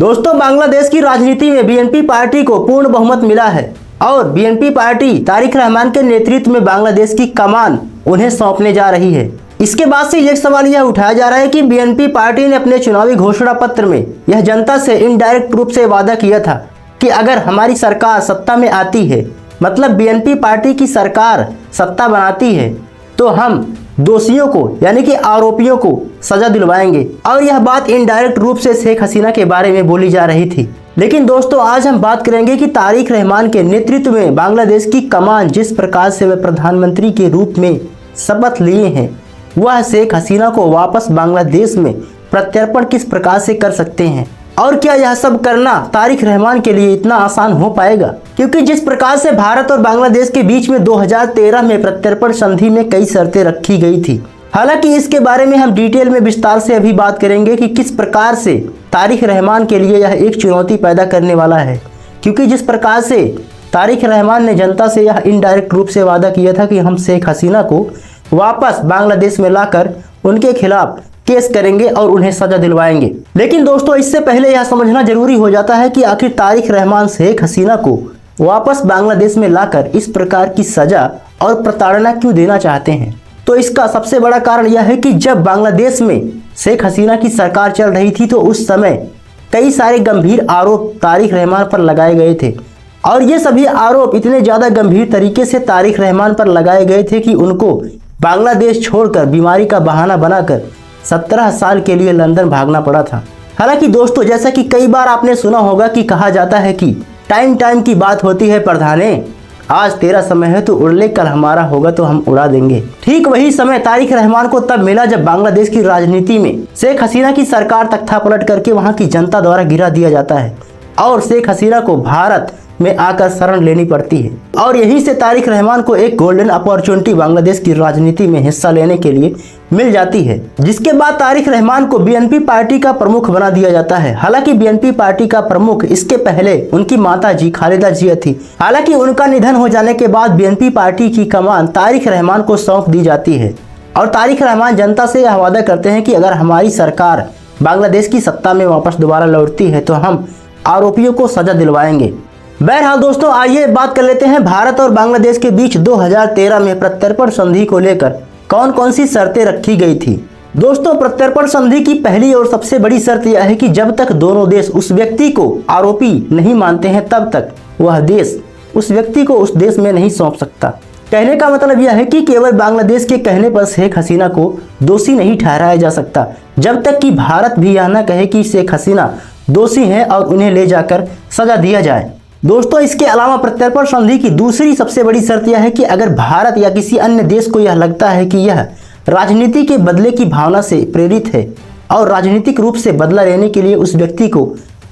दोस्तों, बांग्लादेश की राजनीति में बीएनपी पार्टी को पूर्ण बहुमत मिला है और बीएनपी पार्टी तारिक रहमान के नेतृत्व में बांग्लादेश की कमान उन्हें सौंपने जा रही है। इसके बाद से एक सवाल यह उठाया जा रहा है कि बीएनपी पार्टी ने अपने चुनावी घोषणा पत्र में यह जनता से इनडायरेक्ट रूप से वादा किया था कि अगर हमारी सरकार सत्ता में आती है, मतलब बीएनपी पार्टी की सरकार सत्ता बनाती है, तो हम दोषियों को यानी कि आरोपियों को सजा दिलवाएंगे। और यह बात इनडायरेक्ट रूप से शेख हसीना के बारे में बोली जा रही थी। लेकिन दोस्तों, आज हम बात करेंगे कि तारिक रहमान के नेतृत्व में बांग्लादेश की कमान जिस प्रकार से वे प्रधानमंत्री के रूप में शपथ लिए हैं, वह शेख हसीना को वापस बांग्लादेश में प्रत्यर्पण किस प्रकार से कर सकते हैं और क्या यह सब करना तारिक रहमान के लिए इतना आसान हो पाएगा? क्योंकि जिस प्रकार से भारत और बांग्लादेश के बीच में 2013 में प्रत्यर्पण संधि में कई शर्तें रखी गई थी। हालांकि इसके बारे में हम डिटेल में विस्तार से अभी बात करेंगे कि किस प्रकार से तारिक रहमान के लिए यह एक चुनौती पैदा करने वाला है। क्योंकि जिस प्रकार से तारिक रहमान ने जनता से यह इनडायरेक्ट रूप से वादा किया था कि हम शेख हसीना को वापस बांग्लादेश में लाकर उनके खिलाफ केस करेंगे और उन्हें सजा दिलवाएंगे। लेकिन दोस्तों, इससे पहले यह समझना जरूरी हो जाता है कि आखिर तारिक रहमान शेख हसीना को वापस बांग्लादेश में लाकर इस प्रकार की सजा और प्रताड़ना क्यों देना चाहते हैं। तो इसका सबसे बड़ा कारण यह है कि जब बांग्लादेश में शेख हसीना की सरकार चल रही थी तो उस समय कई सारे गंभीर आरोप तारिक रहमान पर लगाए गए थे और ये सभी आरोप इतने ज़्यादा गंभीर तरीके से तारिक रहमान पर लगाए गए थे कि उनको बांग्लादेश छोड़कर बीमारी का बहाना बनाकर 17 साल के लिए लंदन भागना पड़ा था। हालांकि दोस्तों, जैसा कि कई बार आपने सुना होगा कि कहा जाता है कि टाइम की बात होती है प्रधाने, आज तेरा समय है तो उड़ ले, कल हमारा होगा तो हम उड़ा देंगे। ठीक वही समय तारिक रहमान को तब मिला जब बांग्लादेश की राजनीति में शेख हसीना की सरकार तख्ता पलट करके वहां की जनता द्वारा गिरा दिया जाता है और शेख हसीना को भारत में आकर शरण लेनी पड़ती है। और यहीं से तारिक रहमान को एक गोल्डन अपॉर्चुनिटी बांग्लादेश की राजनीति में हिस्सा लेने के लिए मिल जाती है, जिसके बाद तारिक रहमान को बीएनपी पार्टी का प्रमुख बना दिया जाता है। हालांकि बीएनपी पार्टी का प्रमुख इसके पहले उनकी माता जी खालिदा जिया थी। हालांकि उनका निधन हो जाने के बाद बीएनपी पार्टी की कमान तारिक रहमान को सौंप दी जाती है और तारिक रहमान जनता से यह वादा करते हैं कि अगर हमारी सरकार बांग्लादेश की सत्ता में वापस दोबारा लौटती है तो हम आरोपियों को सजा दिलवाएंगे। बहरहाल दोस्तों, आइए बात कर लेते हैं भारत और बांग्लादेश के बीच 2013 में प्रत्यर्पण संधि को लेकर कौन कौन सी शर्तें रखी गई थी। दोस्तों, प्रत्यर्पण संधि की पहली और सबसे बड़ी शर्त यह है कि जब तक दोनों देश उस व्यक्ति को आरोपी नहीं मानते हैं तब तक वह देश उस व्यक्ति को उस देश में नहीं सौंप सकता। कहने का मतलब यह है कि केवल बांग्लादेश के कहने पर शेख हसीना को दोषी नहीं ठहराया जा सकता जब तक कि भारत भी यह न कहे कि शेख हसीना दोषी हैं और उन्हें ले जाकर सजा दिया जाए। दोस्तों, इसके अलावा प्रत्यर्पण संधि की दूसरी सबसे बड़ी शर्त यह है कि अगर भारत या किसी अन्य देश को यह लगता है कि यह राजनीति के बदले की भावना से प्रेरित है और राजनीतिक रूप से बदला लेने के लिए उस व्यक्ति को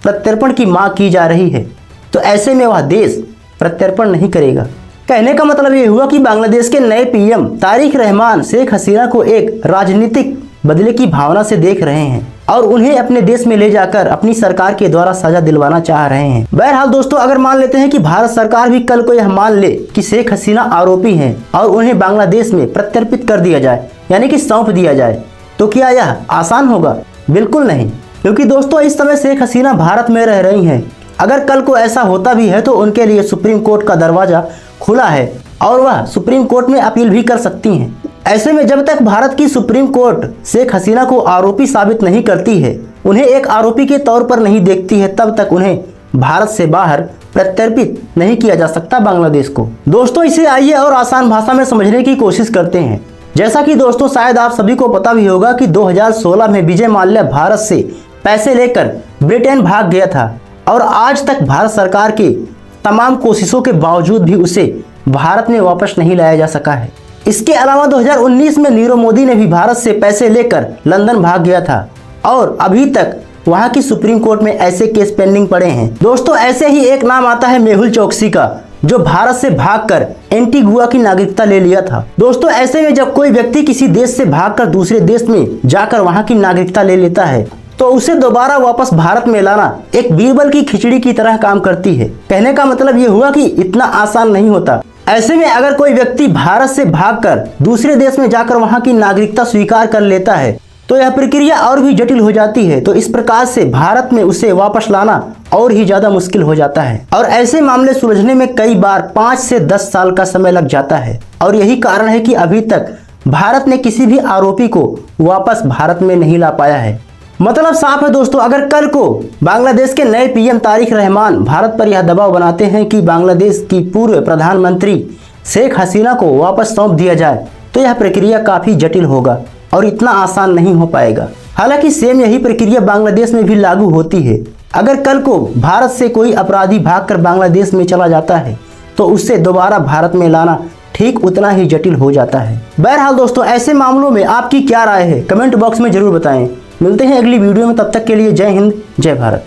प्रत्यर्पण की मांग की जा रही है, तो ऐसे में वह देश प्रत्यर्पण नहीं करेगा। कहने का मतलब यह हुआ कि बांग्लादेश के नए पीएम तारिक रहमान शेख हसीना को एक राजनीतिक बदले की भावना से देख रहे हैं और उन्हें अपने देश में ले जाकर अपनी सरकार के द्वारा सजा दिलवाना चाह रहे हैं। बहरहाल दोस्तों, अगर मान लेते हैं कि भारत सरकार भी कल को यह मान ले कि शेख हसीना आरोपी हैं और उन्हें बांग्लादेश में प्रत्यर्पित कर दिया जाए यानी कि सौंप दिया जाए, तो क्या यह आसान होगा? बिल्कुल नहीं। क्योंकि दोस्तों, इस समय शेख हसीना भारत में रह रही हैं। अगर कल को ऐसा होता भी है तो उनके लिए सुप्रीम कोर्ट का दरवाजा खुला है और वह सुप्रीम कोर्ट में अपील भी कर सकती हैं। ऐसे में जब तक भारत की सुप्रीम कोर्ट शेख हसीना को आरोपी साबित नहीं करती है, उन्हें एक आरोपी के तौर पर नहीं देखती है, तब तक उन्हें भारत से बाहर प्रत्यर्पित नहीं किया जा सकता बांग्लादेश को। दोस्तों, इसे आइए और आसान भाषा में समझने की कोशिश करते हैं। जैसा कि दोस्तों शायद आप सभी को पता भी होगा कि 2016 में विजय माल्या भारत से पैसे लेकर ब्रिटेन भाग गया था और आज तक भारत सरकार के तमाम कोशिशों के बावजूद भी उसे भारत में वापस नहीं लाया जा सका है। इसके अलावा 2019 में नीरव मोदी ने भी भारत से पैसे लेकर लंदन भाग गया था और अभी तक वहां की सुप्रीम कोर्ट में ऐसे केस पेंडिंग पड़े हैं। दोस्तों, ऐसे ही एक नाम आता है मेहुल चोकसी का, जो भारत से भागकर एंटीगुआ की नागरिकता ले लिया था। दोस्तों, ऐसे में जब कोई व्यक्ति किसी देश से भागकर दूसरे देश में जाकर वहां की नागरिकता ले लेता है तो उसे दोबारा वापस भारत में लाना एक बीरबल की खिचड़ी की तरह काम करती है। कहने का मतलब ये हुआ कि इतना आसान नहीं होता। ऐसे में अगर कोई व्यक्ति भारत से भागकर दूसरे देश में जाकर वहां की नागरिकता स्वीकार कर लेता है तो यह प्रक्रिया और भी जटिल हो जाती है। तो इस प्रकार से भारत में उसे वापस लाना और ही ज्यादा मुश्किल हो जाता है और ऐसे मामले सुलझने में कई बार 5 से 10 साल का समय लग जाता है। और यही कारण है कि अभी तक भारत ने किसी भी आरोपी को वापस भारत में नहीं ला पाया है। मतलब साफ है दोस्तों, अगर कल को बांग्लादेश के नए पीएम तारिक रहमान भारत पर यह दबाव बनाते हैं कि बांग्लादेश की पूर्व प्रधानमंत्री शेख हसीना को वापस सौंप दिया जाए, तो यह प्रक्रिया काफी जटिल होगा और इतना आसान नहीं हो पाएगा। हालांकि सेम यही प्रक्रिया बांग्लादेश में भी लागू होती है। अगर कल को भारत से कोई अपराधी भागकर बांग्लादेश में चला जाता है तो उससे दोबारा भारत में लाना ठीक उतना ही जटिल हो जाता है। बहरहाल दोस्तों, ऐसे मामलों में आपकी क्या राय है, कमेंट बॉक्स में जरूर बताएं। मिलते हैं अगली वीडियो में, तब तक के लिए जय हिंद, जय भारत।